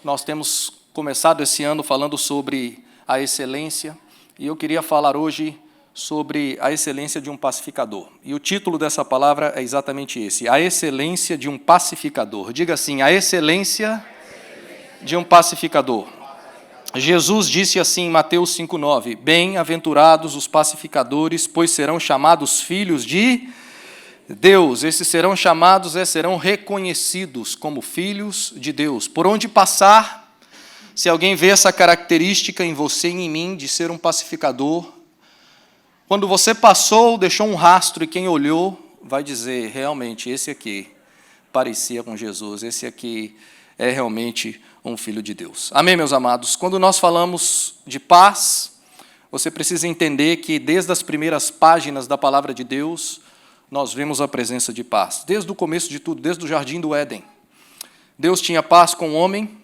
Nós temos começado esse ano falando sobre a excelência, e eu queria falar hoje sobre a excelência de um pacificador. E o título dessa palavra é exatamente esse: a excelência de um pacificador. Diga assim: a excelência de um pacificador. Jesus disse assim em Mateus 5,9: bem-aventurados os pacificadores, pois serão chamados filhos de Deus. Esses serão chamados, serão reconhecidos como filhos de Deus. Por onde passar, se alguém vê essa característica em você e em mim de ser um pacificador, quando você passou, deixou um rastro e quem olhou vai dizer: realmente, esse aqui parecia com Jesus, esse aqui é realmente um filho de Deus. Amém, meus amados? Quando nós falamos de paz, você precisa entender que desde as primeiras páginas da palavra de Deus, nós vemos a presença de paz. Desde o começo de tudo, desde o jardim do Éden. Deus tinha paz com o homem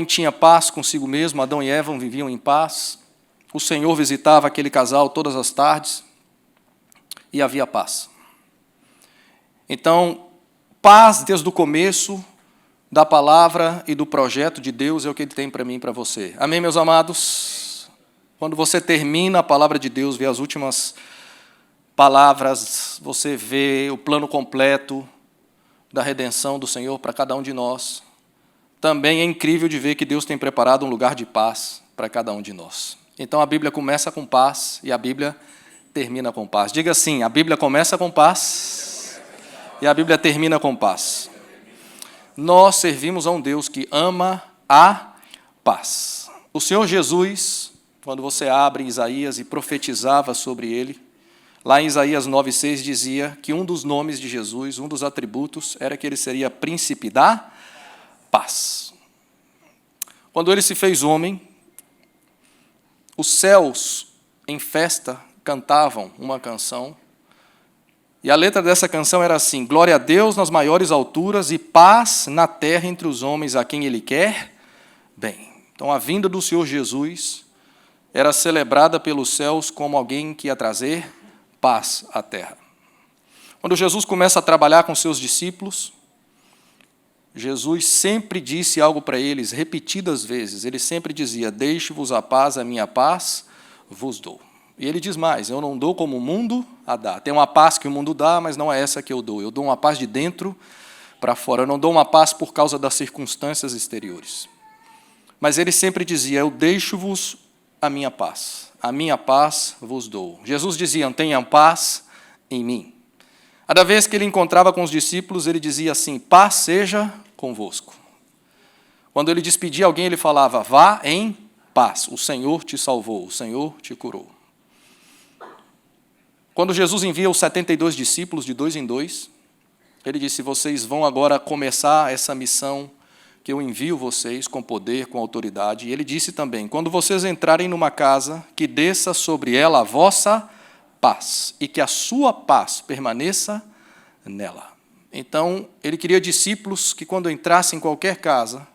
tinha paz consigo mesmo, Adão e Eva viviam em paz. O Senhor visitava aquele casal todas as tardes e havia paz. Então, paz desde o começo da palavra e do projeto de Deus é o que Ele tem para mim e para você. Amém, meus amados? Quando você termina a palavra de Deus, vê as últimas palavras, você vê o plano completo da redenção do Senhor para cada um de nós. Também é incrível de ver que Deus tem preparado um lugar de paz para cada um de nós. Então a Bíblia começa com paz e a Bíblia termina com paz. Diga assim: a Bíblia começa com paz e a Bíblia termina com paz. Nós servimos a um Deus que ama a paz. O Senhor Jesus, quando você abre Isaías e profetizava sobre ele, lá em Isaías 9,6 dizia que um dos nomes de Jesus, um dos atributos, era que ele seria príncipe da paz. Quando ele se fez homem, os céus em festa cantavam uma canção, e a letra dessa canção era assim: glória a Deus nas maiores alturas e paz na terra entre os homens a quem Ele quer bem. Então a vinda do Senhor Jesus era celebrada pelos céus como alguém que ia trazer paz à terra. Quando Jesus começa a trabalhar com seus discípulos, Jesus sempre disse algo para eles, repetidas vezes. Ele sempre dizia: deixe-vos a paz, a minha paz vos dou. E ele diz mais: eu não dou como o mundo a dá. Tem uma paz que o mundo dá, mas não é essa que eu dou. Eu dou uma paz de dentro para fora. Eu não dou uma paz por causa das circunstâncias exteriores. Mas ele sempre dizia: eu deixo-vos a minha paz vos dou. Jesus dizia: tenham paz em mim. Cada vez que ele encontrava com os discípulos, ele dizia assim: paz seja convosco. Quando ele despedia alguém, ele falava: vá em paz, o Senhor te salvou, o Senhor te curou. Quando Jesus envia os 72 discípulos de 2 em 2, ele disse: vocês vão agora começar essa missão que eu envio vocês com poder, com autoridade. E ele disse também: quando vocês entrarem numa casa, que desça sobre ela a vossa paz, e que a sua paz permaneça nela. Então, ele queria discípulos que, quando entrassem em qualquer casa,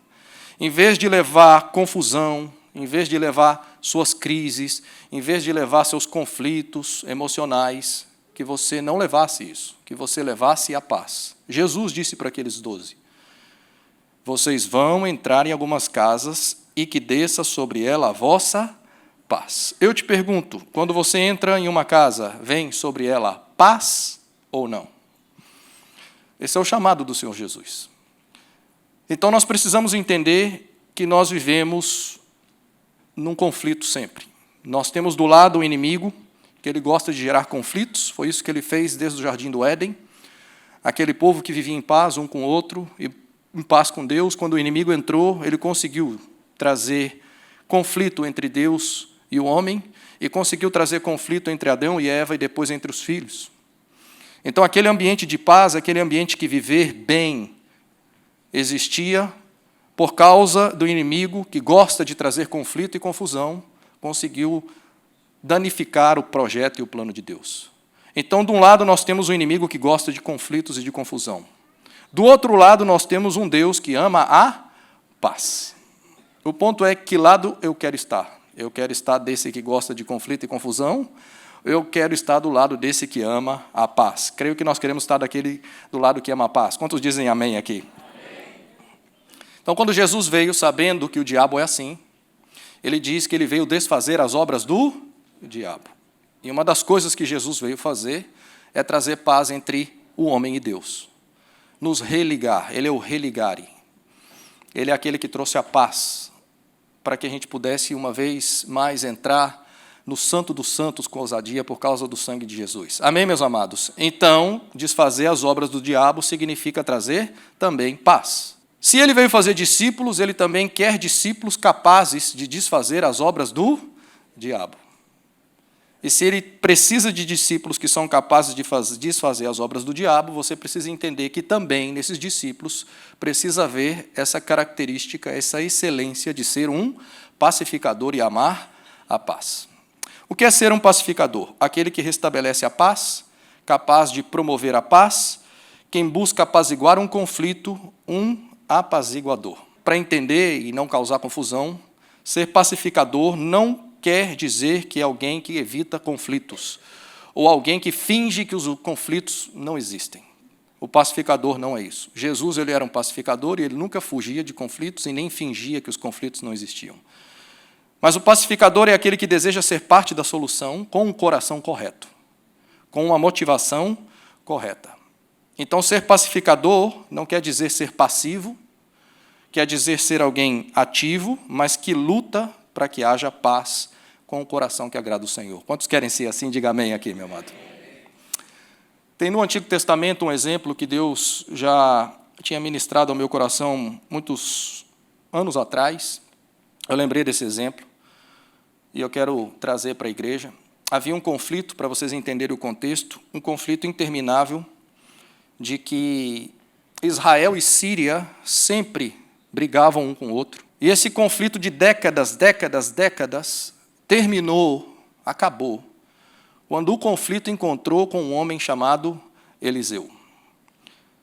em vez de levar confusão, em vez de levar suas crises, em vez de levar seus conflitos emocionais, que você não levasse isso, que você levasse a paz. Jesus disse para aqueles 12: vocês vão entrar em algumas casas e que desça sobre ela a vossa paz. Eu te pergunto, quando você entra em uma casa, vem sobre ela paz ou não? Esse é o chamado do Senhor Jesus. Então nós precisamos entender que nós vivemos num conflito sempre. Nós temos do lado o inimigo, que ele gosta de gerar conflitos, foi isso que ele fez desde o jardim do Éden. Aquele povo que vivia em paz um com o outro, e em paz com Deus, quando o inimigo entrou, ele conseguiu trazer conflito entre Deus e o homem, e conseguiu trazer conflito entre Adão e Eva e depois entre os filhos. Então aquele ambiente de paz, aquele ambiente que viver bem existia, por causa do inimigo que gosta de trazer conflito e confusão, conseguiu danificar o projeto e o plano de Deus. Então, de um lado, nós temos um inimigo que gosta de conflitos e de confusão. Do outro lado, nós temos um Deus que ama a paz. O ponto é: que lado eu quero estar? Eu quero estar desse que gosta de conflito e confusão? Eu quero estar do lado desse que ama a paz. Creio que nós queremos estar do lado que ama a paz. Quantos dizem amém aqui? Então, quando Jesus veio, sabendo que o diabo é assim, ele diz que ele veio desfazer as obras do diabo. E uma das coisas que Jesus veio fazer é trazer paz entre o homem e Deus. Nos religar. Ele é o religare. Ele é aquele que trouxe a paz para que a gente pudesse, uma vez mais, entrar no Santo dos Santos com ousadia por causa do sangue de Jesus. Amém, meus amados? Então, desfazer as obras do diabo significa trazer também paz. Se ele veio fazer discípulos, ele também quer discípulos capazes de desfazer as obras do diabo. E se ele precisa de discípulos que são capazes de desfazer as obras do diabo, você precisa entender que também, nesses discípulos, precisa haver essa característica, essa excelência de ser um pacificador e amar a paz. O que é ser um pacificador? Aquele que restabelece a paz, capaz de promover a paz, quem busca apaziguar um conflito, um apaziguador. Para entender e não causar confusão, ser pacificador não quer dizer que é alguém que evita conflitos, ou alguém que finge que os conflitos não existem. O pacificador não é isso. Jesus ele era um pacificador e ele nunca fugia de conflitos e nem fingia que os conflitos não existiam. Mas o pacificador é aquele que deseja ser parte da solução com um coração correto, com uma motivação correta. Então, ser pacificador não quer dizer ser passivo, quer dizer ser alguém ativo, mas que luta para que haja paz com o coração que agrada o Senhor. Quantos querem ser assim? Diga amém aqui, meu amado. Tem no Antigo Testamento um exemplo que Deus já tinha ministrado ao meu coração muitos anos atrás. Eu lembrei desse exemplo e eu quero trazer para a igreja. Havia um conflito, para vocês entenderem o contexto, um conflito interminável de que Israel e Síria sempre brigavam um com o outro. E esse conflito de décadas, terminou, acabou, quando o conflito encontrou com um homem chamado Eliseu.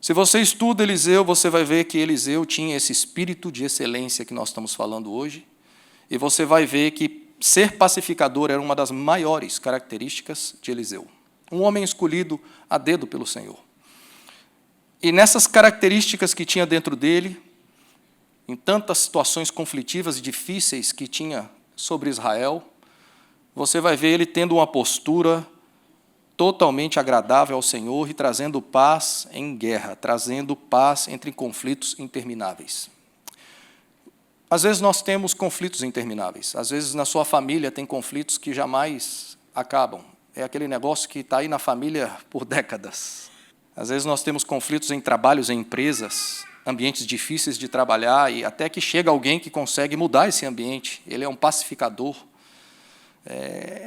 Se você estuda Eliseu, você vai ver que Eliseu tinha esse espírito de excelência que nós estamos falando hoje, e você vai ver que ser pacificador era uma das maiores características de Eliseu. Um homem escolhido a dedo pelo Senhor. E nessas características que tinha dentro dele, em tantas situações conflitivas e difíceis que tinha sobre Israel, você vai ver ele tendo uma postura totalmente agradável ao Senhor e trazendo paz em guerra, trazendo paz entre conflitos intermináveis. Às vezes nós temos conflitos intermináveis, às vezes na sua família tem conflitos que jamais acabam. É aquele negócio que está aí na família por décadas. Às vezes nós temos conflitos em trabalhos, em empresas, ambientes difíceis de trabalhar, e até que chega alguém que consegue mudar esse ambiente. Ele é um pacificador.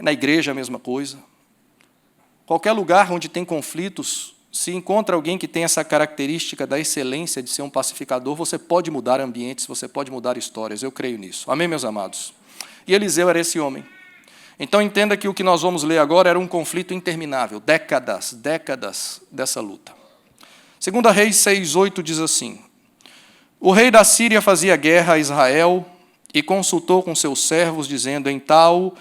Na igreja a mesma coisa. Qualquer lugar onde tem conflitos, se encontra alguém que tem essa característica da excelência de ser um pacificador, você pode mudar ambientes, você pode mudar histórias. Eu creio nisso. Amém, meus amados? E Eliseu era esse homem. Então, entenda que o que nós vamos ler agora era um conflito interminável, décadas dessa luta. 2 Reis 6:8 diz assim: O rei da Síria fazia guerra a Israel e consultou com seus servos, dizendo, em tal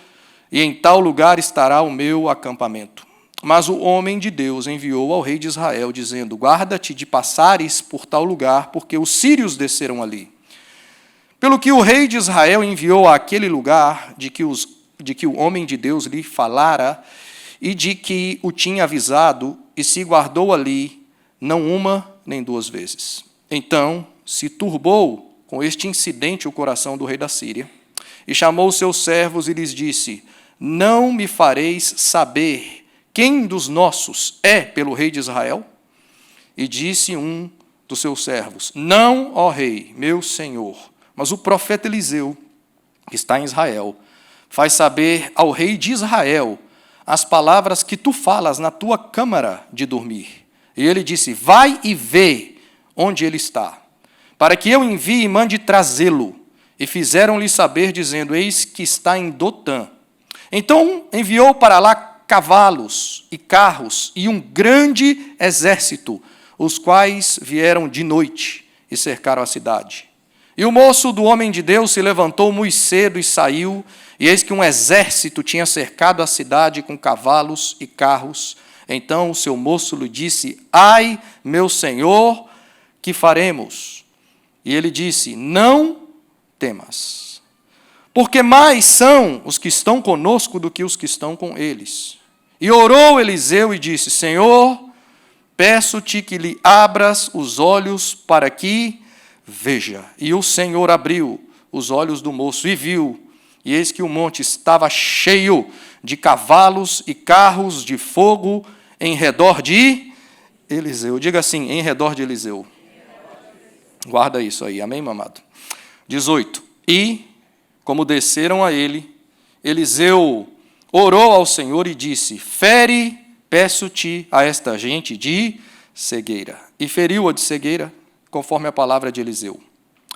lugar estará o meu acampamento. Mas o homem de Deus enviou ao rei de Israel, dizendo, guarda-te de passares por tal lugar, porque os sírios desceram ali. Pelo que o rei de Israel enviou àquele lugar de que o homem de Deus lhe falara e de que o tinha avisado, e se guardou ali, não uma nem duas vezes. Então se turbou com este incidente o coração do rei da Síria, e chamou os seus servos e lhes disse, não me fareis saber quem dos nossos é pelo rei de Israel? E disse um dos seus servos, não, ó rei, meu senhor, mas o profeta Eliseu, que está em Israel, faz saber ao rei de Israel as palavras que tu falas na tua câmara de dormir. E ele disse, vai e vê onde ele está, para que eu envie e mande trazê-lo. E fizeram-lhe saber, dizendo, eis que está em Dotã. Então enviou para lá cavalos e carros e um grande exército, os quais vieram de noite e cercaram a cidade. E o moço do homem de Deus se levantou muito cedo e saiu, e eis que um exército tinha cercado a cidade com cavalos e carros. Então o seu moço lhe disse, ai, meu senhor, que faremos? E ele disse: não temas, porque mais são os que estão conosco do que os que estão com eles. E orou Eliseu e disse: Senhor, peço-te que lhe abras os olhos para que veja. E o Senhor abriu os olhos do moço e viu, e eis que o monte estava cheio de cavalos e carros de fogo em redor de Eliseu. Diga assim: em redor de Eliseu. Guarda isso aí, amém, meu amado? 18. E, como desceram a ele, Eliseu orou ao Senhor e disse: fere, peço-te, a esta gente de cegueira. E feriu-a de cegueira, conforme a palavra de Eliseu.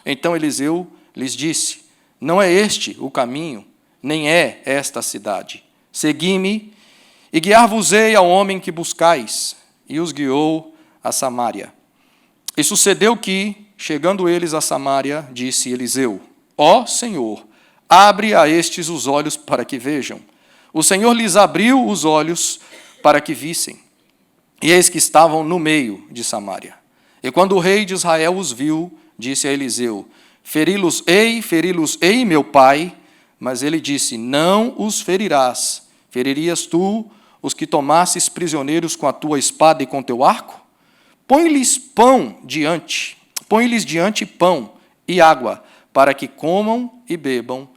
Então Eliseu lhes disse: não é este o caminho, nem é esta a cidade. Segui-me, e guiar-vos-ei ao homem que buscais. E os guiou a Samaria. E sucedeu que, chegando eles a Samaria, disse Eliseu: ó Senhor, abre a estes os olhos para que vejam. O Senhor lhes abriu os olhos para que vissem. E eis que estavam no meio de Samaria. E quando o rei de Israel os viu, disse a Eliseu: feri-los-ei, meu pai. Mas ele disse: não os ferirás. Feririas tu os que tomasses prisioneiros com a tua espada e com teu arco? Põe-lhes diante pão e água, para que comam e bebam,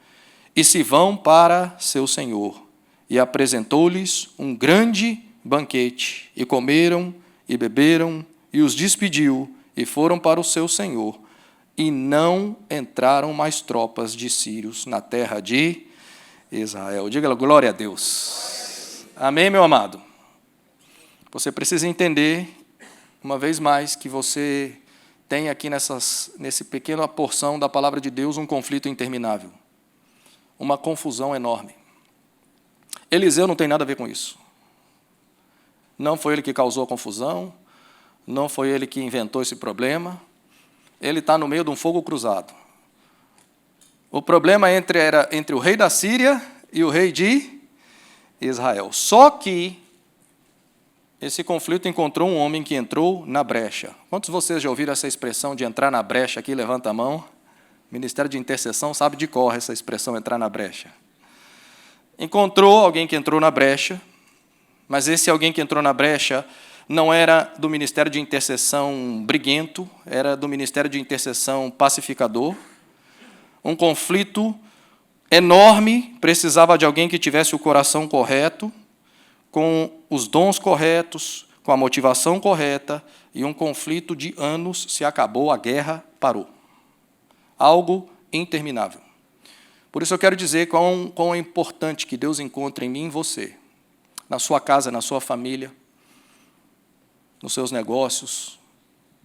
e se vão para seu senhor. E apresentou-lhes um grande banquete, e comeram e beberam, e os despediu, e foram para o seu senhor. E não entraram mais tropas de sírios na terra de Israel. Diga glória a Deus. Amém, meu amado? Você precisa entender, uma vez mais, que você tem aqui nesse pequena porção da palavra de Deus um conflito interminável. Uma confusão enorme. Eliseu não tem nada a ver com isso. Não foi ele que causou a confusão, não foi ele que inventou esse problema. Ele está no meio de um fogo cruzado. O problema era entre o rei da Síria e o rei de Israel. Só que esse conflito encontrou um homem que entrou na brecha. Quantos de vocês já ouviram essa expressão de entrar na brecha aqui? Levanta a mão. O Ministério de Intercessão sabe de cor essa expressão, entrar na brecha. Encontrou alguém que entrou na brecha, mas esse alguém que entrou na brecha não era do Ministério de Intercessão briguento, era do Ministério de Intercessão pacificador. Um conflito enorme, precisava de alguém que tivesse o coração correto, com os dons corretos, com a motivação correta, e um conflito de anos se acabou, a guerra parou. Algo interminável. Por isso eu quero dizer quão é importante que Deus encontre em mim e em você, na sua casa, na sua família, nos seus negócios,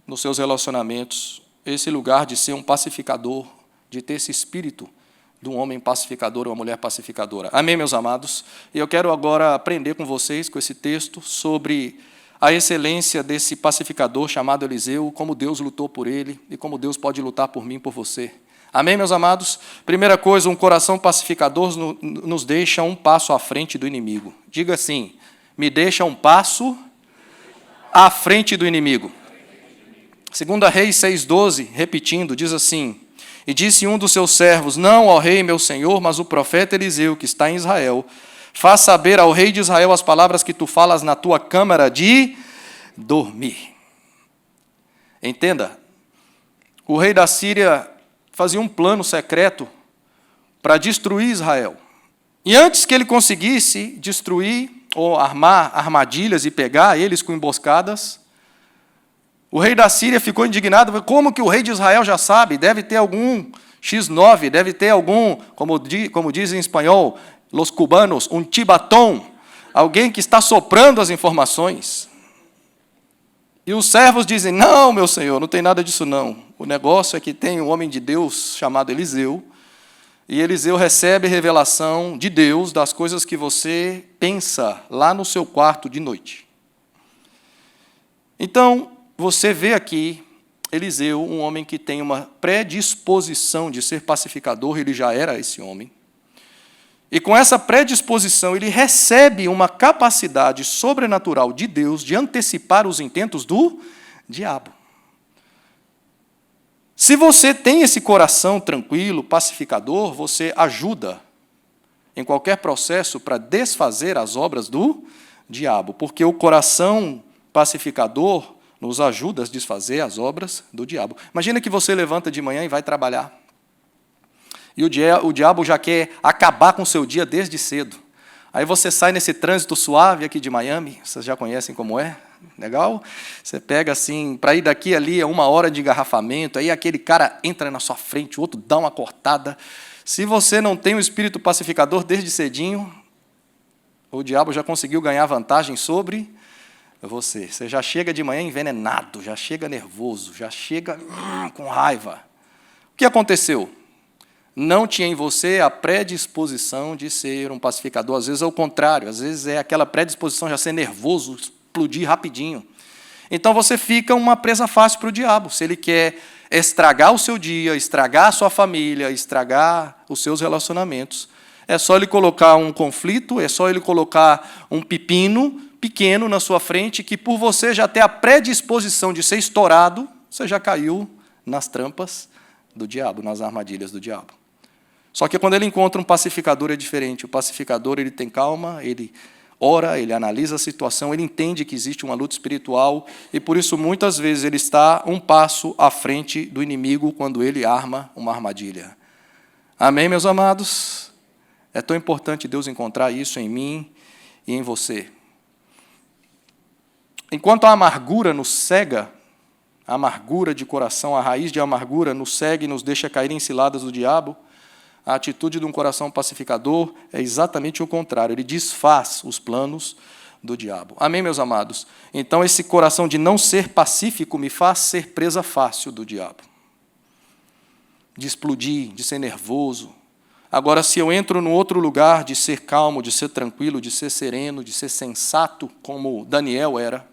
nos seus relacionamentos, esse lugar de ser um pacificador, de ter esse espírito de um homem pacificador ou uma mulher pacificadora. Amém, meus amados? E eu quero agora aprender com vocês, com esse texto, sobre a excelência desse pacificador chamado Eliseu, como Deus lutou por ele e como Deus pode lutar por mim e por você. Amém, meus amados? Primeira coisa, um coração pacificador nos deixa um passo à frente do inimigo. Diga assim: me deixa um passo à frente do inimigo. 2 Reis 6,12, repetindo, diz assim: e disse um dos seus servos: não, ó rei, meu senhor, mas o profeta Eliseu, que está em Israel, faz saber ao rei de Israel as palavras que tu falas na tua câmara de dormir. Entenda, o rei da Síria fazia um plano secreto para destruir Israel. E antes que ele conseguisse destruir ou armar armadilhas e pegar eles com emboscadas, o rei da Síria ficou indignado. Como que o rei de Israel já sabe? Deve ter algum X9, deve ter algum, como dizem em espanhol, los cubanos, um tibatón, alguém que está soprando as informações. E os servos dizem: não, meu senhor, não tem nada disso não. O negócio é que tem um homem de Deus chamado Eliseu, e Eliseu recebe revelação de Deus das coisas que você pensa lá no seu quarto de noite. Então, você vê aqui Eliseu, um homem que tem uma predisposição de ser pacificador, ele já era esse homem. E com essa predisposição, ele recebe uma capacidade sobrenatural de Deus de antecipar os intentos do diabo. Se você tem esse coração tranquilo, pacificador, você ajuda em qualquer processo para desfazer as obras do diabo, porque o coração pacificador nos ajuda a desfazer as obras do diabo. Imagina que você levanta de manhã e vai trabalhar. E o diabo já quer acabar com o seu dia desde cedo. Aí você sai nesse trânsito suave aqui de Miami, vocês já conhecem como é? Legal? Você pega assim, para ir daqui ali é 1 hora de engarrafamento, aí aquele cara entra na sua frente, o outro dá uma cortada. Se você não tem o espírito pacificador desde cedinho, o diabo já conseguiu ganhar vantagem sobre você. Você já chega de manhã envenenado, já chega nervoso, já chega com raiva. O que aconteceu? Não tinha em você a predisposição de ser um pacificador. Às vezes é o contrário, às vezes é aquela predisposição de ser nervoso, explodir rapidinho. Então você fica uma presa fácil para o diabo. Se ele quer estragar o seu dia, estragar a sua família, estragar os seus relacionamentos, é só ele colocar um conflito, é só ele colocar um pepino pequeno na sua frente, que por você já ter a predisposição de ser estourado, você já caiu nas trampas do diabo, nas armadilhas do diabo. Só que quando ele encontra um pacificador é diferente. O pacificador ele tem calma, ele ora, ele analisa a situação, ele entende que existe uma luta espiritual e, por isso, muitas vezes ele está um passo à frente do inimigo quando ele arma uma armadilha. Amém, meus amados? É tão importante Deus encontrar isso em mim e em você. Enquanto a amargura nos cega, a amargura de coração, a raiz de amargura nos cega e nos deixa cair em ciladas do diabo, a atitude de um coração pacificador é exatamente o contrário. Ele desfaz os planos do diabo. Amém, meus amados? Então, esse coração de não ser pacífico me faz ser presa fácil do diabo. De explodir, de ser nervoso. Agora, se eu entro no outro lugar de ser calmo, de ser tranquilo, de ser sereno, de ser sensato, como Daniel era.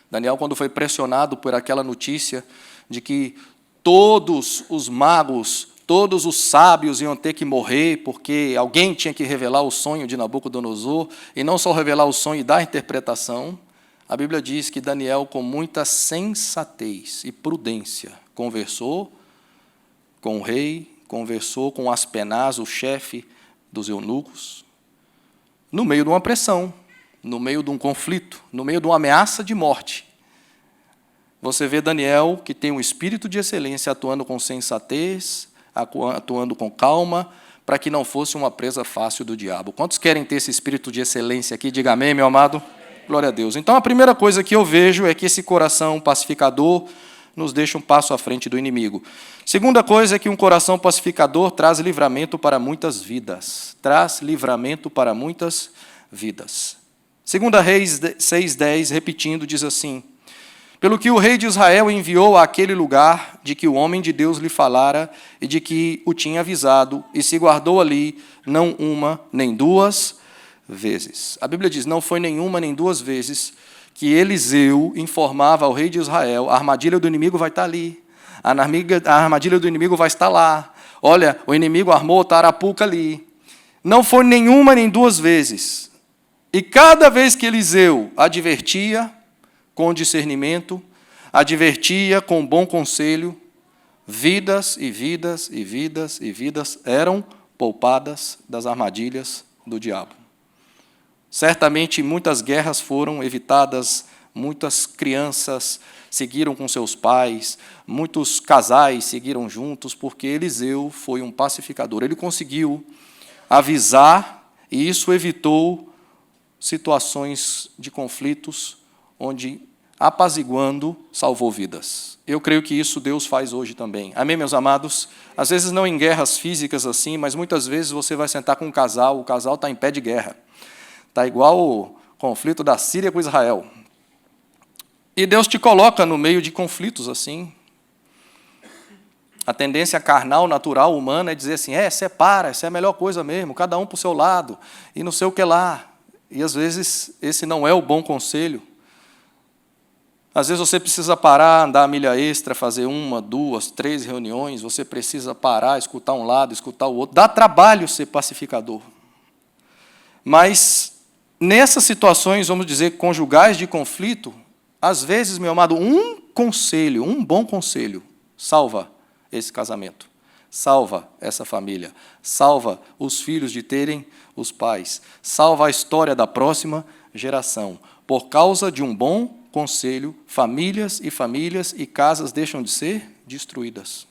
Daniel, quando foi pressionado por aquela notícia de que todos os magos, todos os sábios iam ter que morrer, porque alguém tinha que revelar o sonho de Nabucodonosor, e não só revelar o sonho e dar a interpretação, a Bíblia diz que Daniel, com muita sensatez e prudência, conversou com o rei, conversou com Aspenaz, o chefe dos eunucos, no meio de uma pressão, no meio de um conflito, no meio de uma ameaça de morte. Você vê Daniel, que tem um espírito de excelência, atuando com sensatez, atuando com calma, para que não fosse uma presa fácil do diabo. Quantos querem ter esse espírito de excelência aqui? Diga amém, meu amado. Glória a Deus. Então, a primeira coisa que eu vejo é que esse coração pacificador nos deixa um passo à frente do inimigo. Segunda coisa é que um coração pacificador traz livramento para muitas vidas. Traz livramento para muitas vidas. 2 Reis 6,10, repetindo, diz assim: pelo que o rei de Israel enviou àquele lugar de que o homem de Deus lhe falara e de que o tinha avisado, e se guardou ali não uma nem duas vezes. A Bíblia diz, não foi nenhuma nem duas vezes que Eliseu informava ao rei de Israel, a armadilha do inimigo vai estar ali, a armadilha do inimigo vai estar lá, olha, o inimigo armou outra arapuca ali. Não foi nenhuma nem duas vezes. E cada vez que Eliseu advertia, com discernimento, advertia com bom conselho, vidas e vidas e vidas e vidas eram poupadas das armadilhas do diabo. Certamente muitas guerras foram evitadas, muitas crianças seguiram com seus pais, muitos casais seguiram juntos, porque Eliseu foi um pacificador. Ele conseguiu avisar e isso evitou situações de conflitos onde, apaziguando, salvou vidas. Eu creio que isso Deus faz hoje também. Amém, meus amados? Às vezes não em guerras físicas assim, mas muitas vezes você vai sentar com um casal, o casal está em pé de guerra. Está igual o conflito da Síria com Israel. E Deus te coloca no meio de conflitos assim. A tendência carnal, natural, humana é dizer assim, separa, essa é a melhor coisa mesmo, cada um para o seu lado, e não sei o que lá. E às vezes esse não é o bom conselho. Às vezes você precisa parar, andar a milha extra, fazer 1, 2, 3 reuniões, você precisa parar, escutar um lado, escutar o outro. Dá trabalho ser pacificador. Mas nessas situações, vamos dizer, conjugais de conflito, às vezes, meu amado, um conselho, um bom conselho, salva esse casamento, salva essa família, salva os filhos de terem os pais, salva a história da próxima geração. Por causa de um bom conselho, famílias e casas deixam de ser destruídas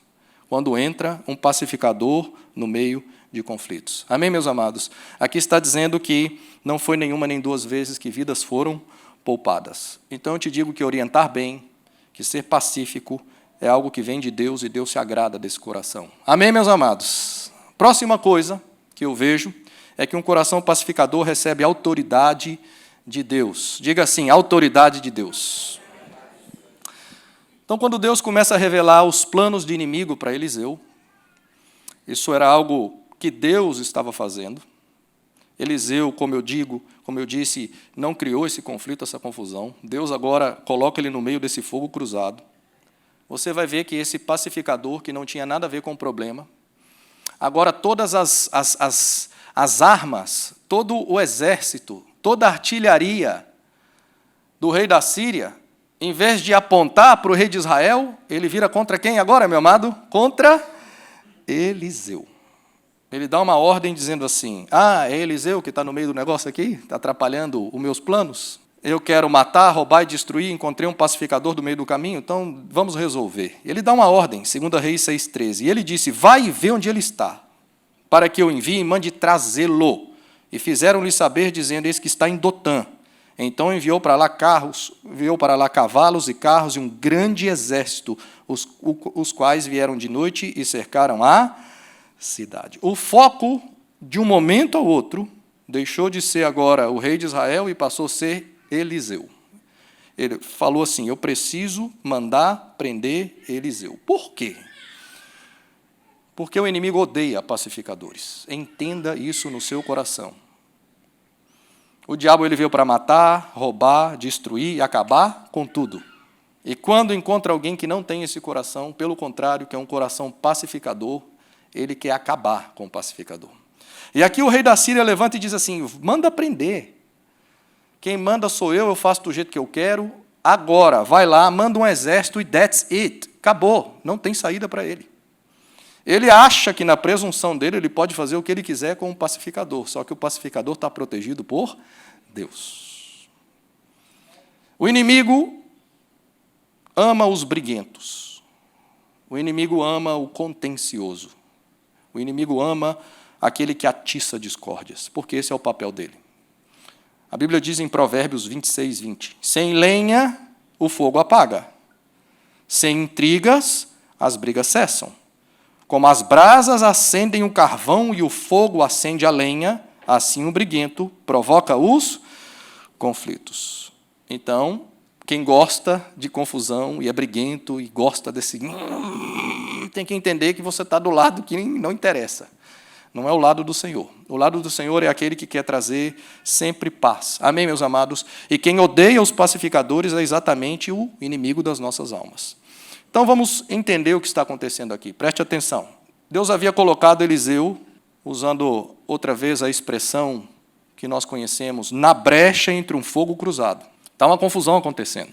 quando entra um pacificador no meio de conflitos. Amém, meus amados? Aqui está dizendo que não foi nenhuma nem duas vezes que vidas foram poupadas. Então eu te digo que orientar bem, que ser pacífico, é algo que vem de Deus e Deus se agrada desse coração. Amém, meus amados? Próxima coisa que eu vejo é que um coração pacificador recebe autoridade de Deus. Diga assim, autoridade de Deus. Então, quando Deus começa a revelar os planos de inimigo para Eliseu, isso era algo que Deus estava fazendo. Eliseu, como eu disse, não criou esse conflito, essa confusão. Deus agora coloca ele no meio desse fogo cruzado. Você vai ver que esse pacificador, que não tinha nada a ver com o problema, agora todas as armas, todo o exército, toda a artilharia do rei da Síria, em vez de apontar para o rei de Israel, ele vira contra quem agora, meu amado? Contra Eliseu. Ele dá uma ordem dizendo assim, é Eliseu que está no meio do negócio aqui? Está atrapalhando os meus planos? Eu quero matar, roubar e destruir, encontrei um pacificador do meio do caminho, então vamos resolver. Ele dá uma ordem, 2 Reis 6,13, e ele disse, vai e vê onde ele está, para que eu envie e mande trazê-lo. E fizeram-lhe saber, dizendo, eis que está em Dotã. Então enviou para lá cavalos e carros e um grande exército, os quais vieram de noite e cercaram a cidade. O foco, de um momento ao outro, deixou de ser agora o rei de Israel e passou a ser Eliseu. Ele falou assim, eu preciso mandar prender Eliseu. Por quê? Porque o inimigo odeia pacificadores. Entenda isso no seu coração. O diabo ele veio para matar, roubar, destruir e acabar com tudo. E quando encontra alguém que não tem esse coração, pelo contrário, que é um coração pacificador, ele quer acabar com o pacificador. E aqui o rei da Síria levanta e diz assim, manda prender. Quem manda sou eu faço do jeito que eu quero. Agora, vai lá, manda um exército e that's it. Acabou, não tem saída para ele. Ele acha que na presunção dele ele pode fazer o que ele quiser com o pacificador, só que o pacificador está protegido por Deus. O inimigo ama os briguentos. O inimigo ama o contencioso. O inimigo ama aquele que atiça discórdias, porque esse é o papel dele. A Bíblia diz em Provérbios 26, 20, sem lenha o fogo apaga, sem intrigas as brigas cessam. Como as brasas acendem o carvão e o fogo acende a lenha, assim o briguento provoca os conflitos. Então, quem gosta de confusão e é briguento e gosta desse... tem que entender que você está do lado que não interessa. Não é o lado do Senhor. O lado do Senhor é aquele que quer trazer sempre paz. Amém, meus amados? E quem odeia os pacificadores é exatamente o inimigo das nossas almas. Então, vamos entender o que está acontecendo aqui. Preste atenção. Deus havia colocado Eliseu, usando outra vez a expressão que nós conhecemos, na brecha entre um fogo cruzado. Está uma confusão acontecendo.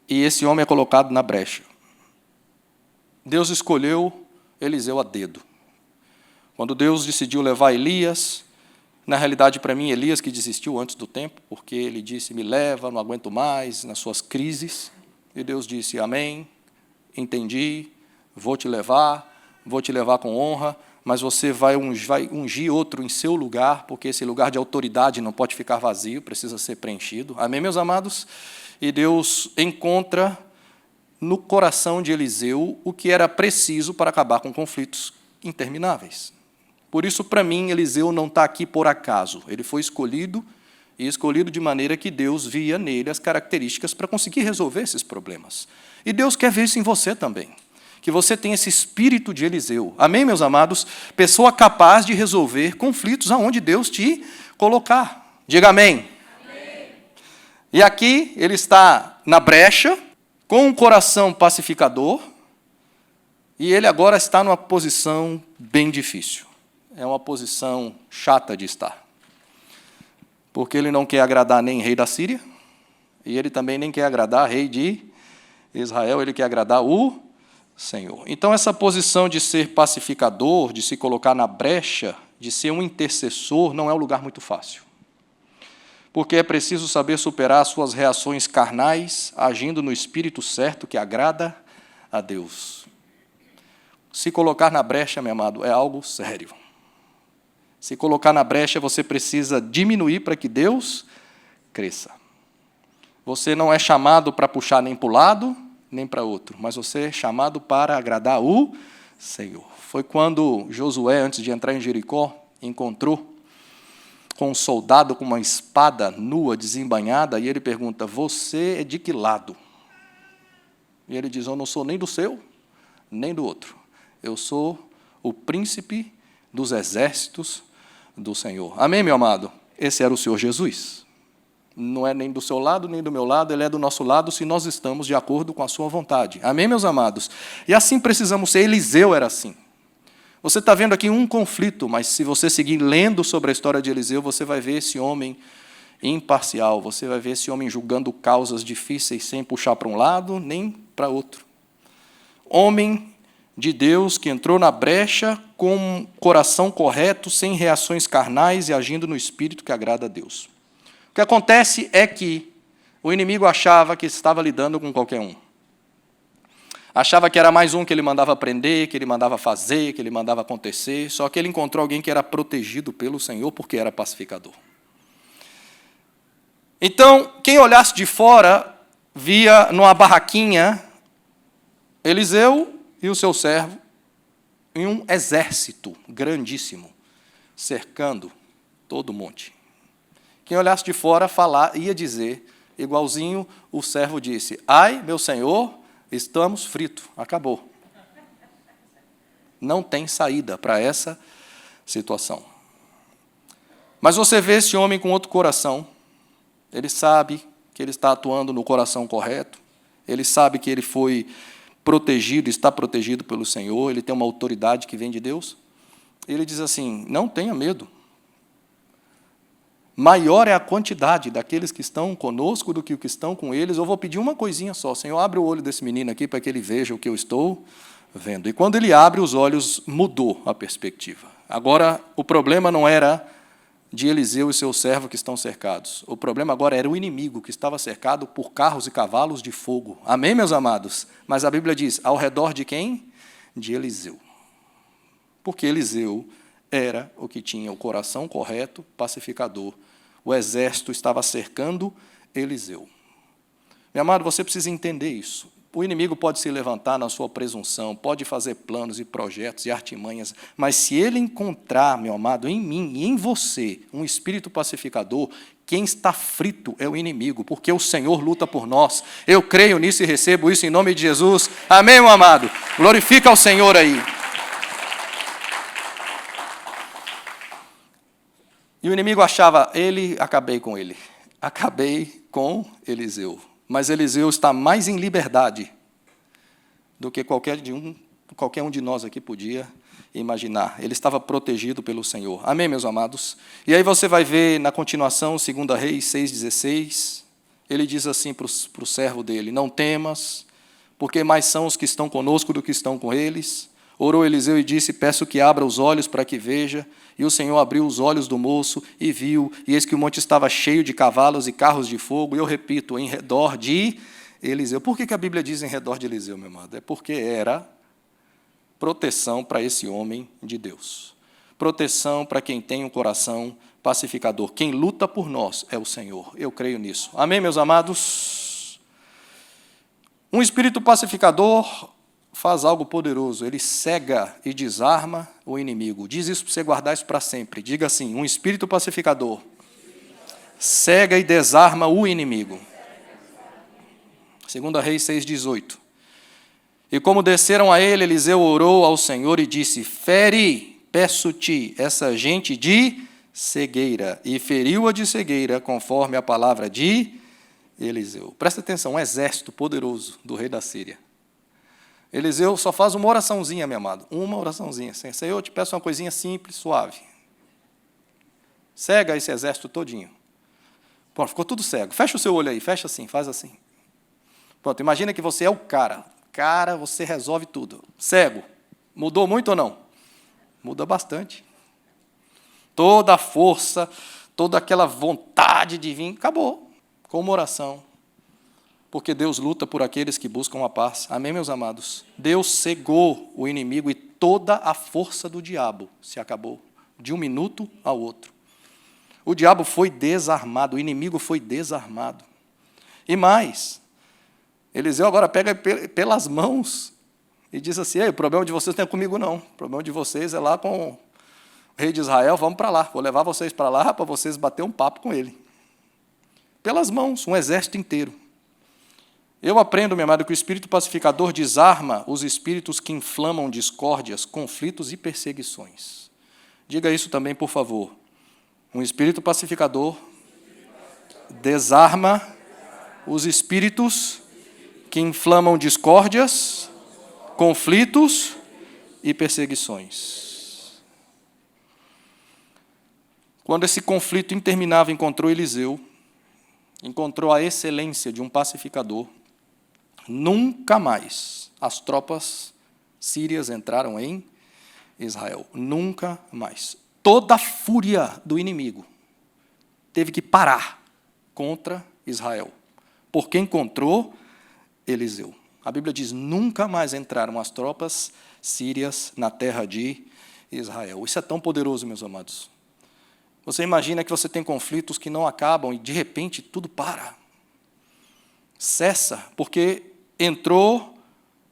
E esse homem é colocado na brecha. Deus escolheu Eliseu a dedo. Quando Deus decidiu levar Elias, na realidade, para mim, Elias que desistiu antes do tempo, porque ele disse, me leva, não aguento mais, nas suas crises. E Deus disse, amém, entendi, vou te levar com honra, mas você vai ungir outro em seu lugar, porque esse lugar de autoridade não pode ficar vazio, precisa ser preenchido. Amém, meus amados? E Deus encontra no coração de Eliseu o que era preciso para acabar com conflitos intermináveis. Por isso, para mim, Eliseu não está aqui por acaso. Ele foi escolhido, e escolhido de maneira que Deus via nele as características para conseguir resolver esses problemas. E Deus quer ver isso em você também. Que você tenha esse espírito de Eliseu. Amém, meus amados? Pessoa capaz de resolver conflitos aonde Deus te colocar. Diga amém. Amém. E aqui ele está na brecha, com um coração pacificador, e ele agora está numa posição bem difícil. É uma posição chata de estar. Porque ele não quer agradar nem rei da Síria, e ele também nem quer agradar rei de Israel, ele quer agradar o Senhor. Então, essa posição de ser pacificador, de se colocar na brecha, de ser um intercessor, não é um lugar muito fácil. Porque é preciso saber superar suas reações carnais, agindo no espírito certo que agrada a Deus. Se colocar na brecha, meu amado, é algo sério. Se colocar na brecha, você precisa diminuir para que Deus cresça. Você não é chamado para puxar nem para um lado, nem para outro, mas você é chamado para agradar o Senhor. Foi quando Josué, antes de entrar em Jericó, encontrou com um soldado com uma espada nua, desembainhada, e ele pergunta, você é de que lado? E ele diz, eu não sou nem do seu, nem do outro. Eu sou o príncipe dos exércitos do Senhor. Amém, meu amado? Esse era o Senhor Jesus. Não é nem do seu lado, nem do meu lado, Ele é do nosso lado se nós estamos de acordo com a sua vontade. Amém, meus amados? E assim precisamos ser. Eliseu era assim. Você está vendo aqui um conflito, mas se você seguir lendo sobre a história de Eliseu, você vai ver esse homem imparcial, você vai ver esse homem julgando causas difíceis sem puxar para um lado nem para outro. Homem de Deus que entrou na brecha com um coração correto, sem reações carnais e agindo no espírito que agrada a Deus. O que acontece é que o inimigo achava que estava lidando com qualquer um. Achava que era mais um que ele mandava prender, que ele mandava fazer, que ele mandava acontecer, só que ele encontrou alguém que era protegido pelo Senhor porque era pacificador. Então, quem olhasse de fora, via numa barraquinha Eliseu e o seu servo em um exército grandíssimo, cercando todo o monte. Quem olhasse de fora ia dizer, igualzinho o servo disse, ai, meu senhor, estamos fritos, acabou. Não tem saída para essa situação. Mas você vê esse homem com outro coração, ele sabe que ele está atuando no coração correto, ele sabe que ele foi protegido, está protegido pelo Senhor, ele tem uma autoridade que vem de Deus. Ele diz assim, não tenha medo. Maior é a quantidade daqueles que estão conosco do que os que estão com eles. Eu vou pedir uma coisinha só. Senhor, abre o olho desse menino aqui para que ele veja o que eu estou vendo. E quando ele abre os olhos, mudou a perspectiva. Agora, o problema não era de Eliseu e seu servo que estão cercados. O problema agora era o inimigo que estava cercado por carros e cavalos de fogo. Amém, meus amados? Mas a Bíblia diz, ao redor de quem? De Eliseu. Porque Eliseu era o que tinha o coração correto, pacificador. O exército estava cercando Eliseu. Meu amado, você precisa entender isso. O inimigo pode se levantar na sua presunção, pode fazer planos e projetos e artimanhas, mas se ele encontrar, meu amado, em mim e em você, um espírito pacificador, quem está frito é o inimigo, porque o Senhor luta por nós. Eu creio nisso e recebo isso em nome de Jesus. Amém, meu amado? Glorifica ao Senhor aí. E o inimigo achava, acabei com ele. Acabei com Eliseu. Mas Eliseu está mais em liberdade do que qualquer um de nós aqui podia imaginar. Ele estava protegido pelo Senhor. Amém, meus amados? E aí você vai ver na continuação, 2 Reis 6,16, ele diz assim para o servo dele, não temas, porque mais são os que estão conosco do que estão com eles. Orou Eliseu e disse, peço que abra os olhos para que veja. E o Senhor abriu os olhos do moço e viu, e eis que o monte estava cheio de cavalos e carros de fogo, e eu repito, em redor de Eliseu. Por que a Bíblia diz em redor de Eliseu, meu amado? É porque era proteção para esse homem de Deus. Proteção para quem tem um coração pacificador. Quem luta por nós é o Senhor. Eu creio nisso. Amém, meus amados? Um espírito pacificador faz algo poderoso, ele cega e desarma o inimigo. Diz isso para você guardar isso para sempre. Diga assim, um espírito pacificador cega e desarma o inimigo. 2 Reis 6,18. E como desceram a ele, Eliseu orou ao Senhor e disse, fere, peço-te, essa gente de cegueira. E feriu-a de cegueira, conforme a palavra de Eliseu. Presta atenção, um exército poderoso do rei da Síria. Eliseu só faz uma oraçãozinha, meu amado. Uma oraçãozinha. Senhor, eu te peço uma coisinha simples, suave. Cega esse exército todinho. Pô, ficou tudo cego. Fecha o seu olho aí, fecha assim, faz assim. Pronto, imagina que você é o cara. Cara, você resolve tudo. Cego, mudou muito ou não? Muda bastante. Toda a força, toda aquela vontade de vir, acabou. Com uma oração. Porque Deus luta por aqueles que buscam a paz. Amém, meus amados? Deus cegou o inimigo e toda a força do diabo se acabou, de um minuto ao outro. O diabo foi desarmado, o inimigo foi desarmado. E mais, Eliseu agora pega pelas mãos e diz assim: ei, o problema de vocês não é comigo, não. O problema de vocês é lá com o rei de Israel, vamos para lá. Vou levar vocês para lá para vocês bater um papo com ele. Pelas mãos, um exército inteiro. Eu aprendo, meu amado, que o espírito pacificador desarma os espíritos que inflamam discórdias, conflitos e perseguições. Diga isso também, por favor. Um espírito pacificador desarma os espíritos que inflamam discórdias, conflitos e perseguições. Quando esse conflito interminável encontrou Eliseu, encontrou a excelência de um pacificador, nunca mais as tropas sírias entraram em Israel. Nunca mais. Toda a fúria do inimigo teve que parar contra Israel, porque encontrou Eliseu. A Bíblia diz: nunca mais entraram as tropas sírias na terra de Israel. Isso é tão poderoso, meus amados. Você imagina que você tem conflitos que não acabam e, de repente, tudo para. Cessa, porque entrou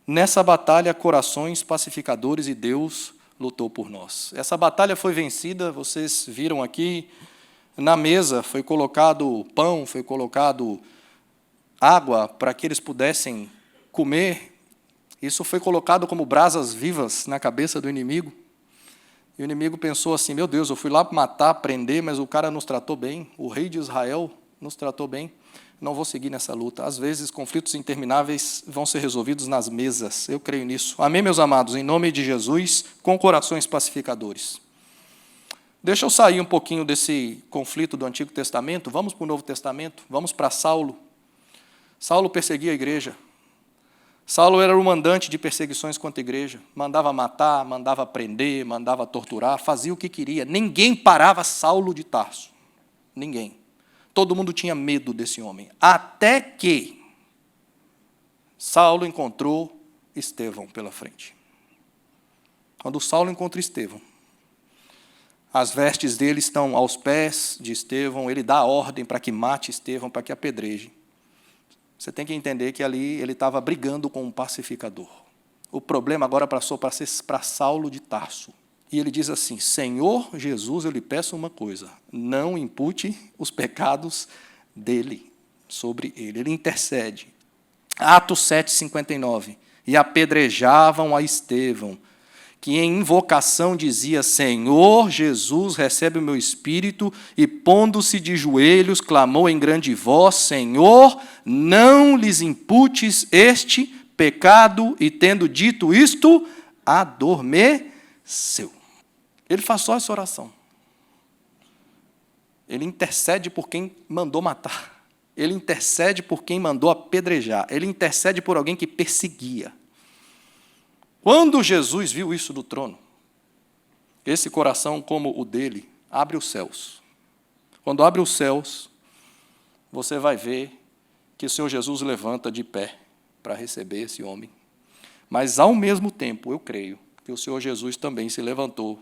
nessa batalha corações pacificadores e Deus lutou por nós. Essa batalha foi vencida, vocês viram aqui, na mesa foi colocado pão, foi colocado água para que eles pudessem comer. Isso foi colocado como brasas vivas na cabeça do inimigo. E o inimigo pensou assim: meu Deus, eu fui lá matar, prender, mas o cara nos tratou bem, o rei de Israel nos tratou bem, não vou seguir nessa luta. Às vezes, conflitos intermináveis vão ser resolvidos nas mesas, eu creio nisso. Amém, meus amados? Em nome de Jesus, com corações pacificadores. Deixa eu sair um pouquinho desse conflito do Antigo Testamento, vamos para o Novo Testamento, vamos para Saulo. Saulo perseguia a igreja. Saulo era o mandante de perseguições contra a igreja. Mandava matar, mandava prender, mandava torturar, fazia o que queria. Ninguém parava Saulo de Tarso. Ninguém. Todo mundo tinha medo desse homem. Até que Saulo encontrou Estevão pela frente. Quando Saulo encontra Estevão, as vestes dele estão aos pés de Estevão, ele dá ordem para que mate Estevão, para que apedreje. Você tem que entender que ali ele estava brigando com um pacificador. O problema agora passou para Saulo de Tarso. E ele diz assim: Senhor Jesus, eu lhe peço uma coisa, não impute os pecados dele sobre ele. Ele intercede. Atos 7:59. E apedrejavam a Estevão, que em invocação dizia: Senhor Jesus, recebe o meu espírito, e pondo-se de joelhos, clamou em grande voz: Senhor, não lhes imputes este pecado, e tendo dito isto, adormeceu. Ele faz só essa oração. Ele intercede por quem mandou matar. Ele intercede por quem mandou apedrejar. Ele intercede por alguém que perseguia. Quando Jesus viu isso do trono, esse coração como o dele, abre os céus. Quando abre os céus, você vai ver que o Senhor Jesus levanta de pé para receber esse homem. Mas, ao mesmo tempo, eu creio que o Senhor Jesus também se levantou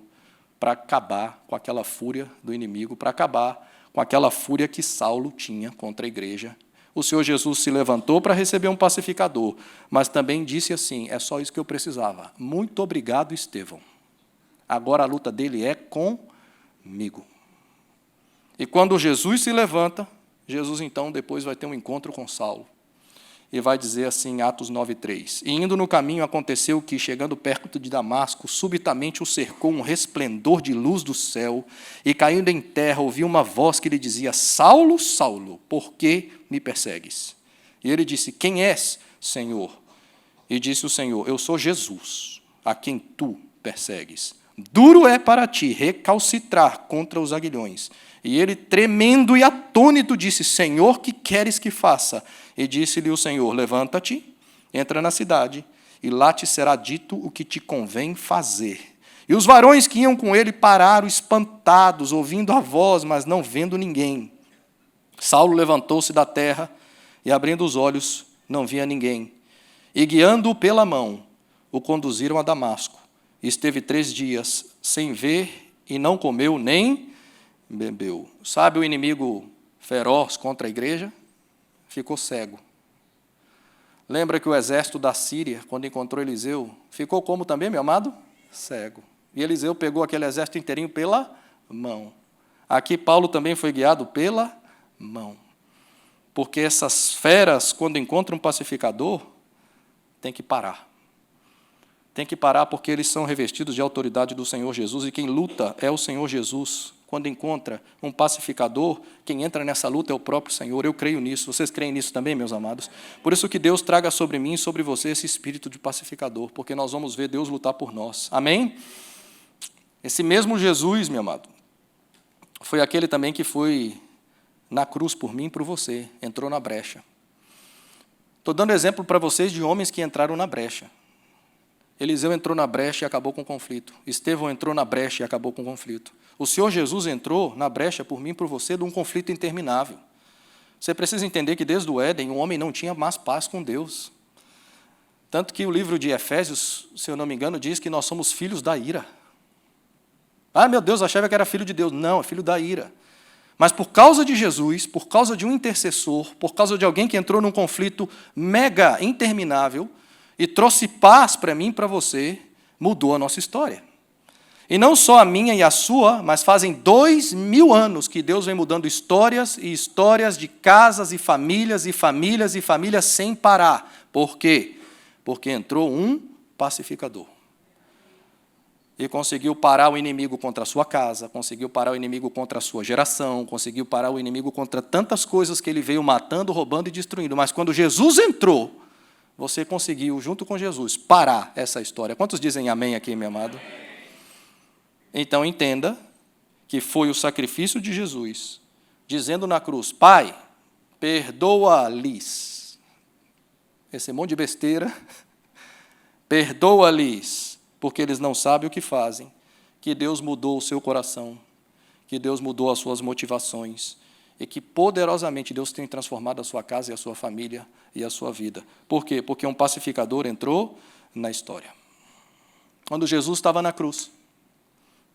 para acabar com aquela fúria do inimigo, para acabar com aquela fúria que Saulo tinha contra a igreja. O Senhor Jesus se levantou para receber um pacificador, mas também disse assim: é só isso que eu precisava. Muito obrigado, Estevão. Agora a luta dele é comigo. E quando Jesus se levanta, Jesus então depois vai ter um encontro com Saulo. E vai dizer assim em Atos 9:3. E indo no caminho aconteceu que, chegando perto de Damasco, subitamente o cercou um resplendor de luz do céu, e caindo em terra ouviu uma voz que lhe dizia: Saulo, Saulo, por que me persegues? E ele disse: quem és, Senhor? E disse o Senhor: eu sou Jesus, a quem tu persegues. Duro é para ti recalcitrar contra os aguilhões. E ele, tremendo e atônito, disse: Senhor, que queres que faça? E disse-lhe o Senhor: levanta-te, entra na cidade, e lá te será dito o que te convém fazer. E os varões que iam com ele pararam espantados, ouvindo a voz, mas não vendo ninguém. Saulo levantou-se da terra e, abrindo os olhos, não via ninguém. E, guiando-o pela mão, o conduziram a Damasco. E esteve 3 dias sem ver, e não comeu nem bebeu. Sabe o inimigo feroz contra a igreja? Ficou cego. Lembra que o exército da Síria, quando encontrou Eliseu, ficou como também, meu amado? Cego. E Eliseu pegou aquele exército inteirinho pela mão. Aqui Paulo também foi guiado pela mão. Porque essas feras, quando encontram um pacificador, tem que parar. Tem que parar porque eles são revestidos de autoridade do Senhor Jesus, e quem luta é o Senhor Jesus. Quando encontra um pacificador, quem entra nessa luta é o próprio Senhor. Eu creio nisso. Vocês creem nisso também, meus amados? Por isso que Deus traga sobre mim e sobre você esse espírito de pacificador, porque nós vamos ver Deus lutar por nós. Amém? Esse mesmo Jesus, meu amado, foi aquele também que foi na cruz por mim e por você, entrou na brecha. Estou dando exemplo para vocês de homens que entraram na brecha. Eliseu entrou na brecha e acabou com o conflito. Estevão entrou na brecha e acabou com o conflito. O Senhor Jesus entrou na brecha por mim e por você de um conflito interminável. Você precisa entender que desde o Éden o homem não tinha mais paz com Deus. Tanto que o livro de Efésios, se eu não me engano, diz que nós somos filhos da ira. Ah, meu Deus, achava que era filho de Deus. Não, é filho da ira. Mas por causa de Jesus, por causa de um intercessor, por causa de alguém que entrou num conflito mega interminável e trouxe paz para mim e para você, mudou a nossa história. E não só a minha e a sua, mas fazem 2000 anos que Deus vem mudando histórias e histórias de casas e famílias e famílias e famílias sem parar. Por quê? Porque entrou um pacificador. E conseguiu parar o inimigo contra a sua casa, conseguiu parar o inimigo contra a sua geração, conseguiu parar o inimigo contra tantas coisas que ele veio matando, roubando e destruindo. Mas quando Jesus entrou, você conseguiu, junto com Jesus, parar essa história. Quantos dizem amém aqui, meu amado? Então, entenda que foi o sacrifício de Jesus, dizendo na cruz: Pai, perdoa-lhes. Esse monte de besteira, perdoa-lhes, porque eles não sabem o que fazem, que Deus mudou o seu coração, que Deus mudou as suas motivações, e que poderosamente Deus tem transformado a sua casa e a sua família e a sua vida. Por quê? Porque um pacificador entrou na história. Quando Jesus estava na cruz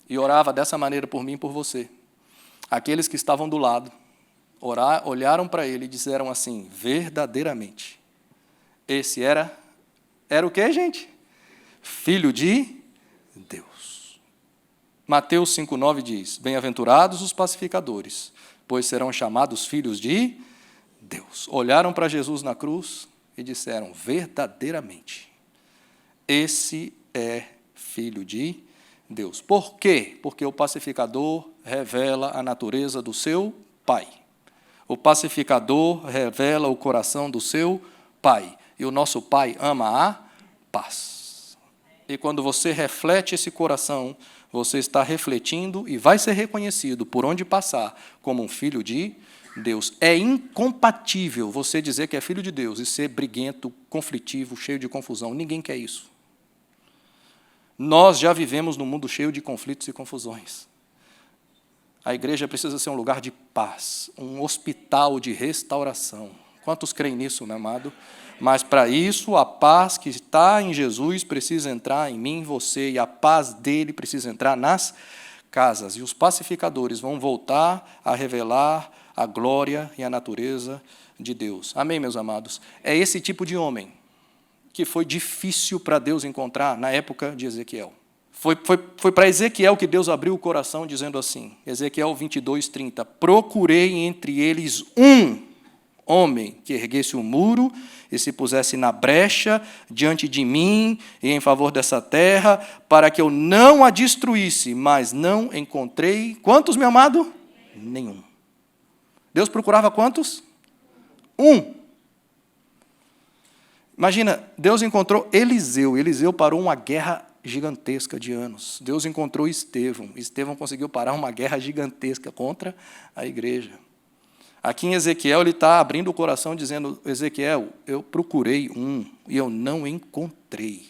e orava dessa maneira por mim e por você, aqueles que estavam do lado olharam para ele e disseram assim: verdadeiramente, esse era o quê, gente? Filho de Deus. Mateus 5,9 diz: bem-aventurados os pacificadores, pois serão chamados filhos de Deus. Olharam para Jesus na cruz e disseram: verdadeiramente, esse é filho de Deus. Por quê? Porque o pacificador revela a natureza do seu Pai. O pacificador revela o coração do seu Pai. E o nosso Pai ama a paz. E quando você reflete esse coração, você está refletindo e vai ser reconhecido por onde passar como um filho de Deus. É incompatível você dizer que é filho de Deus e ser briguento, conflitivo, cheio de confusão. Ninguém quer isso. Nós já vivemos num mundo cheio de conflitos e confusões. A igreja precisa ser um lugar de paz, um hospital de restauração. Quantos creem nisso, meu amado? Mas, para isso, a paz que está em Jesus precisa entrar em mim e você, e a paz dele precisa entrar nas casas. E os pacificadores vão voltar a revelar a glória e a natureza de Deus. Amém, meus amados? É esse tipo de homem que foi difícil para Deus encontrar na época de Ezequiel. Foi para Ezequiel que Deus abriu o coração dizendo assim, Ezequiel 22:30, procurei entre eles um homem que erguesse o muro e se pusesse na brecha diante de mim e em favor dessa terra, para que eu não a destruísse, mas não encontrei. Quantos, meu amado? Nenhum. Deus procurava quantos? Um. Imagina, Deus encontrou Eliseu. Eliseu parou uma guerra gigantesca de anos. Deus encontrou Estevão. Estevão conseguiu parar uma guerra gigantesca contra a igreja. Aqui em Ezequiel, ele está abrindo o coração, dizendo: Ezequiel, eu procurei um e eu não encontrei.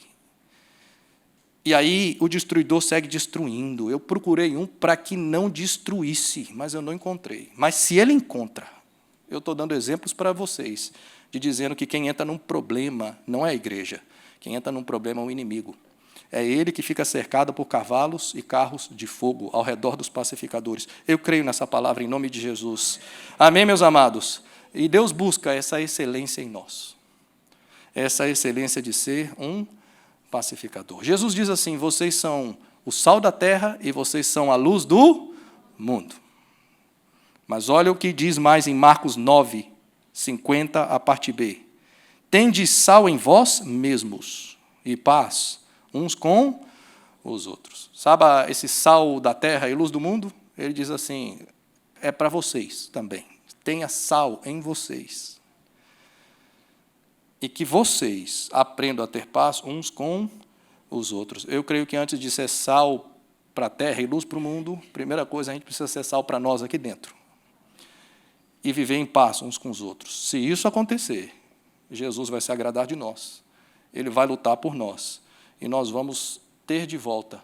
E aí o destruidor segue destruindo. Eu procurei um para que não destruísse, mas eu não encontrei. Mas se ele encontra, eu estou dando exemplos para vocês, de dizendo que quem entra num problema não é a igreja. Quem entra num problema é o inimigo. É ele que fica cercado por cavalos e carros de fogo ao redor dos pacificadores. Eu creio nessa palavra em nome de Jesus. Amém, meus amados? E Deus busca essa excelência em nós. Essa excelência de ser um pacificador. Jesus diz assim: vocês são o sal da terra e vocês são a luz do mundo. Mas olha o que diz mais em Marcos 9, 50, a parte B. Tendes sal em vós mesmos e paz uns com os outros. Sabe esse sal da terra e luz do mundo? Ele diz assim, é para vocês também. Tenha sal em vocês. E que vocês aprendam a ter paz uns com os outros. Eu creio que antes de ser sal para a terra e luz para o mundo, primeira coisa, a gente precisa ser sal para nós aqui dentro. E viver em paz uns com os outros. Se isso acontecer, Jesus vai se agradar de nós. Ele vai lutar por nós. E nós vamos ter de volta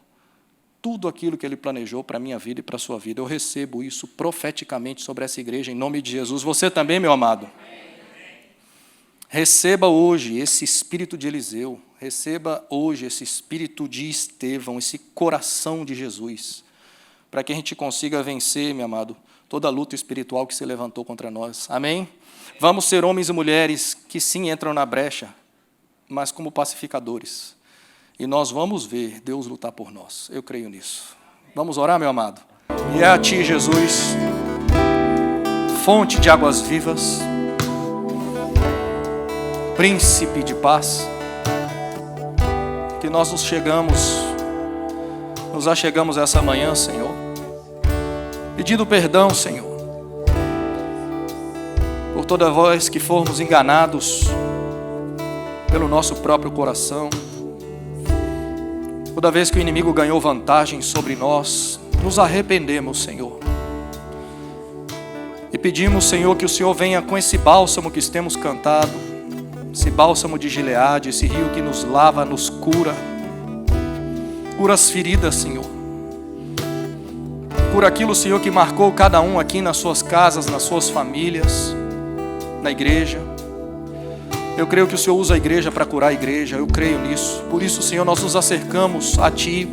tudo aquilo que Ele planejou para a minha vida e para a sua vida. Eu recebo isso profeticamente sobre essa igreja, em nome de Jesus. Você também, meu amado? Receba hoje esse espírito de Eliseu. Receba hoje esse espírito de Estevão, esse coração de Jesus, para que a gente consiga vencer, meu amado, toda a luta espiritual que se levantou contra nós. Amém? Vamos ser homens e mulheres que sim entram na brecha, mas como pacificadores. E nós vamos ver Deus lutar por nós. Eu creio nisso. Vamos orar, meu amado? E é a Ti, Jesus, fonte de águas vivas, príncipe de paz, que nós nos achegamos essa manhã, Senhor, pedindo perdão, Senhor, por toda vez que formos enganados pelo nosso próprio coração, toda vez que o inimigo ganhou vantagem sobre nós, nos arrependemos, Senhor. E pedimos, Senhor, que o Senhor venha com esse bálsamo que temos cantado, esse bálsamo de Gileade, esse rio que nos lava, nos cura. Cura as feridas, Senhor. Cura aquilo, Senhor, que marcou cada um aqui nas suas casas, nas suas famílias, na igreja. Eu creio que o Senhor usa a igreja para curar a igreja, eu creio nisso. Por isso, Senhor, nós nos acercamos a Ti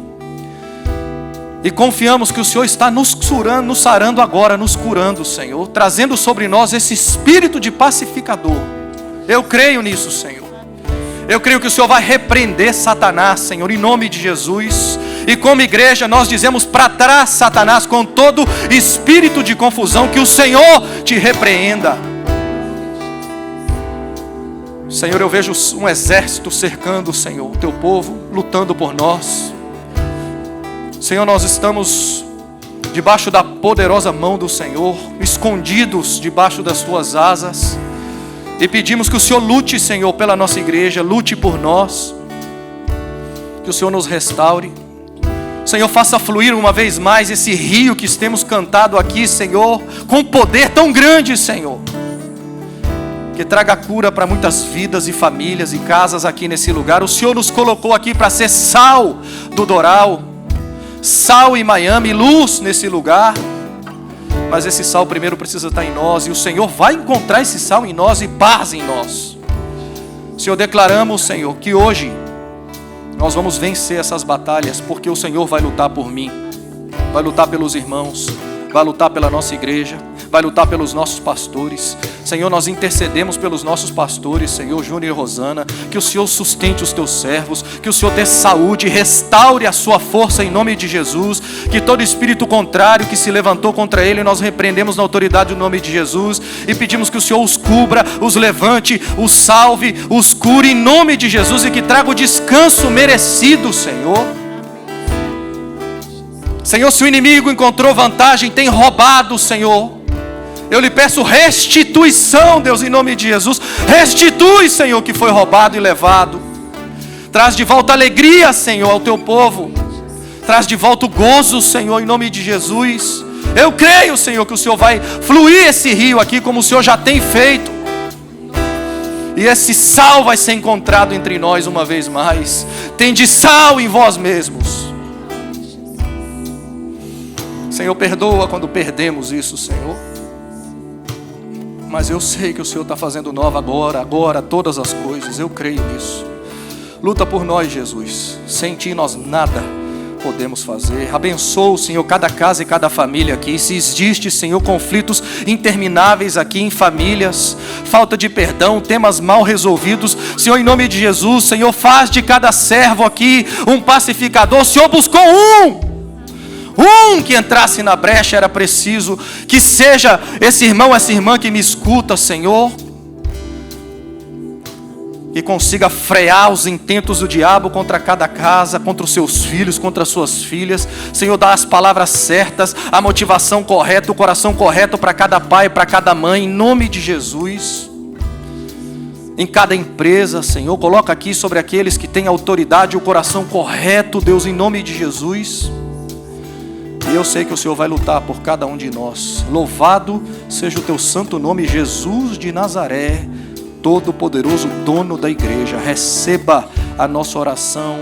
e confiamos que o Senhor está nos sarando agora, nos curando, Senhor, trazendo sobre nós esse espírito de pacificador. Eu creio nisso, Senhor. Eu creio que o Senhor vai repreender Satanás, Senhor, em nome de Jesus. E como igreja nós dizemos para trás, Satanás, com todo espírito de confusão, que o Senhor te repreenda. Senhor, eu vejo um exército cercando, Senhor, o Teu povo, lutando por nós. Senhor, nós estamos debaixo da poderosa mão do Senhor, escondidos debaixo das Tuas asas, e pedimos que o Senhor lute, Senhor, pela nossa igreja, lute por nós, que o Senhor nos restaure. Senhor, faça fluir uma vez mais esse rio que temos cantado aqui, Senhor, com poder tão grande, Senhor, que traga cura para muitas vidas e famílias e casas aqui nesse lugar. O Senhor nos colocou aqui para ser sal do Doral, sal em Miami, luz nesse lugar. Mas esse sal primeiro precisa estar em nós, e o Senhor vai encontrar esse sal em nós e paz em nós. Senhor, declaramos, Senhor, que hoje nós vamos vencer essas batalhas, porque o Senhor vai lutar por mim, vai lutar pelos irmãos, vai lutar pela nossa igreja, vai lutar pelos nossos pastores. Senhor, nós intercedemos pelos nossos pastores, Senhor, Júnior e Rosana, que o Senhor sustente os Teus servos, que o Senhor dê saúde, restaure a sua força em nome de Jesus, que todo espírito contrário que se levantou contra ele, nós repreendemos na autoridade do nome de Jesus, e pedimos que o Senhor os cubra, os levante, os salve, os cure em nome de Jesus, e que traga o descanso merecido, Senhor. Senhor, se o inimigo encontrou vantagem, tem roubado, Senhor, eu lhe peço restituição, Deus, em nome de Jesus. Restitui, Senhor, o que foi roubado e levado. Traz de volta alegria, Senhor, ao Teu povo. Traz de volta o gozo, Senhor, em nome de Jesus. Eu creio, Senhor, que o Senhor vai fluir esse rio aqui como o Senhor já tem feito. E esse sal vai ser encontrado entre nós uma vez mais. Tende sal em vós mesmos. Senhor, perdoa quando perdemos isso, Senhor. Mas eu sei que o Senhor está fazendo nova agora, todas as coisas. Eu creio nisso. Luta por nós, Jesus. Sem Ti nós nada podemos fazer. Abençoa, Senhor, cada casa e cada família aqui. Se existe, Senhor, conflitos intermináveis aqui em famílias, falta de perdão, temas mal resolvidos, Senhor, em nome de Jesus, Senhor, faz de cada servo aqui um pacificador. O Senhor buscou um que entrasse na brecha. Era preciso que seja esse irmão, essa irmã que me escuta, Senhor, e consiga frear os intentos do diabo contra cada casa, contra os seus filhos, contra as suas filhas. Senhor, dá as palavras certas, a motivação correta, o coração correto para cada pai, para cada mãe, em nome de Jesus. Em cada empresa, Senhor, coloca aqui sobre aqueles que têm autoridade o coração correto, Deus, em nome de Jesus. E eu sei que o Senhor vai lutar por cada um de nós. Louvado seja o teu santo nome, Jesus de Nazaré, Todo-Poderoso, dono da igreja. Receba a nossa oração,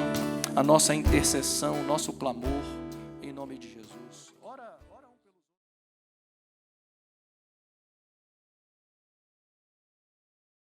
a nossa intercessão, o nosso clamor, em nome de Jesus. Ora.